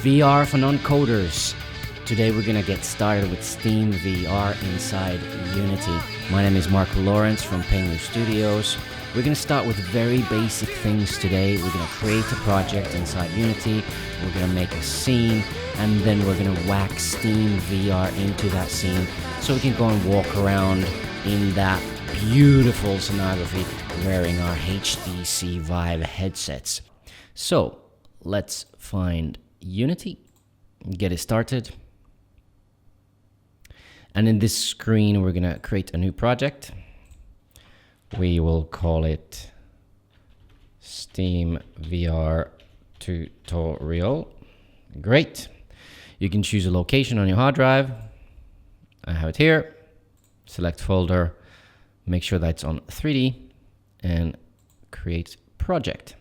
VR for non-coders. Today we're going to get started with Steam VR inside Unity. My name is Mark Lawrence from Pengu Studios. We're going to start with very basic things today. We're going to create a project inside Unity. We're going to make a scene, and then we're going to whack Steam VR into that scene so we can go and walk around in that beautiful scenography wearing our HTC Vive headsets. So let's find Unity, get it started. And in this screen, we're going to create a new project. We will call it Steam VR Tutorial. Great. You can choose a location on your hard drive. I have it here. Select folder. Make sure that it's on 3D and create project.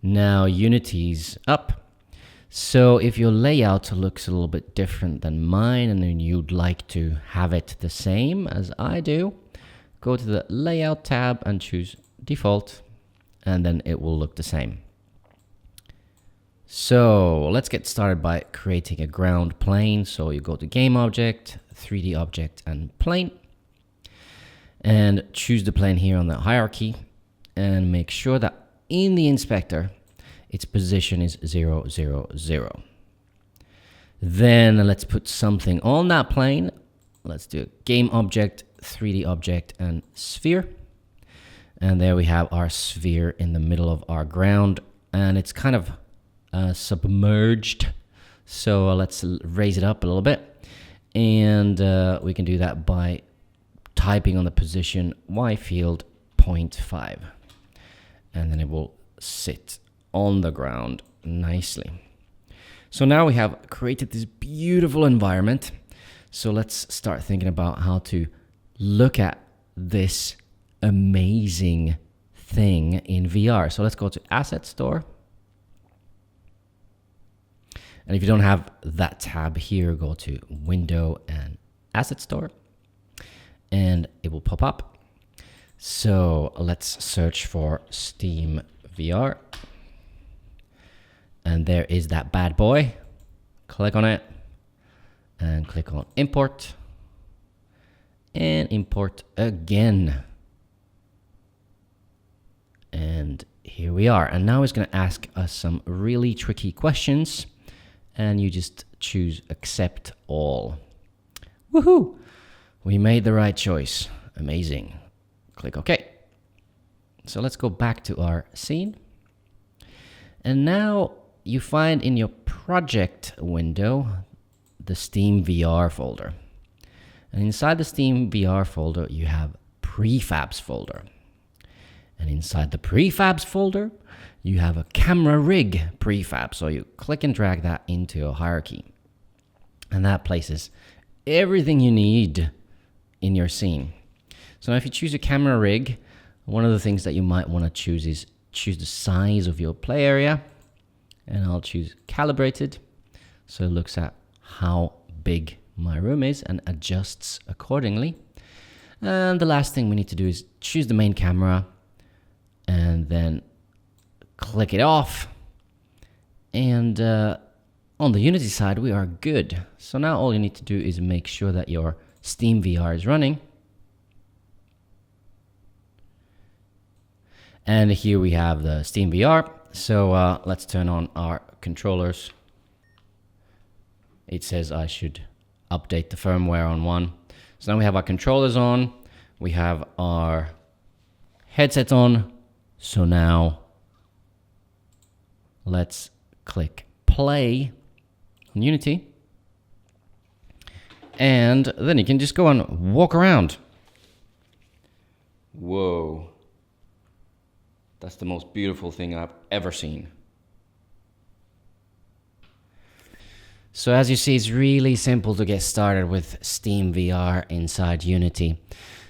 Now Unity's up. So if your layout looks a little bit different than mine and then you'd like to have it the same as I do, go to the layout tab and choose default, and then it will look the same. So let's get started by creating a ground plane. So you go to game object, 3D object, and plane, and choose the plane here on the hierarchy and make sure that in the inspector its position is 0, 0, 0. Then let's put something on that plane. Let's do game object, 3D object, and sphere. And there we have our sphere in the middle of our ground, and it's kind of submerged. So let's raise it up a little bit, and we can do that by typing on the position y field 0.5, and then it will sit on the ground nicely. So now we have created this beautiful environment. So let's start thinking about how to look at this amazing thing in VR. So let's go to Asset Store. And if you don't have that tab here, go to Window and Asset Store, and it will pop up. So let's search for Steam VR. And there is that bad boy. Click on it and click on import and import again. And here we are. And now it's going to ask us some really tricky questions, and you just choose accept all. Woohoo! We made the right choice. Amazing. Click OK. So let's go back to our scene. And now you find in your project window the Steam VR folder. And inside the Steam VR folder, you have prefabs folder. And inside the prefabs folder, you have a camera rig prefab. So you click and drag that into a hierarchy. And that places everything you need in your scene. So now if you choose a camera rig, one of the things that you might want to choose is choose the size of your play area. And I'll choose calibrated, so it looks at how big my room is and adjusts accordingly. And the last thing we need to do is choose the main camera and then click it off. And on the Unity side, we are good. So now all you need to do is make sure that your Steam VR is running. And here we have the Steam VR. So let's turn on our controllers. It says I should update the firmware on 1. So now we have our controllers on. We have our headsets on. So now let's click play on Unity. And then you can just go and walk around. Whoa. That's the most beautiful thing I've ever seen. So as you see, it's really simple to get started with Steam VR inside Unity.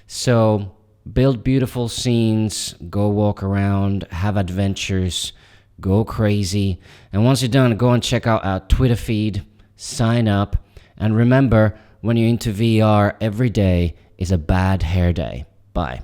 So build beautiful scenes, go walk around, have adventures, go crazy. And once you're done, go and check out our Twitter feed, sign up, and remember, when you're into VR, every day is a bad hair day. Bye.